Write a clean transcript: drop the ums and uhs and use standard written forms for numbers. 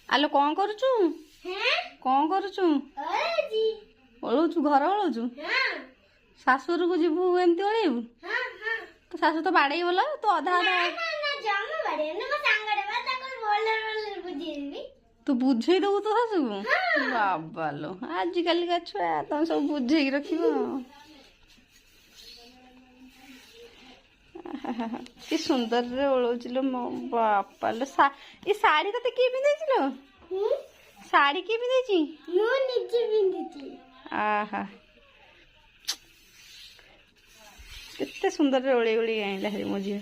आलो कौन करुचु कौन करुचु ओलुचु घर ओलुचु शाशुर को जीवु एमती ओलेबु तो शाशु तो बाड़े बोला तो अधा अधा तू बुझे दबु तो शाशु को बाबा लो आजिकल का छुआ तुम सब बुझे रखिब कि सुंदर रे ओळोचिलो मो बापा लो ई साड़ी तते की पिंदैचिलो साड़ी की पिंदैची मो निजे पिंदैची आहा केते सुंदर रे ओळे ओळे आइला हे मो झियो।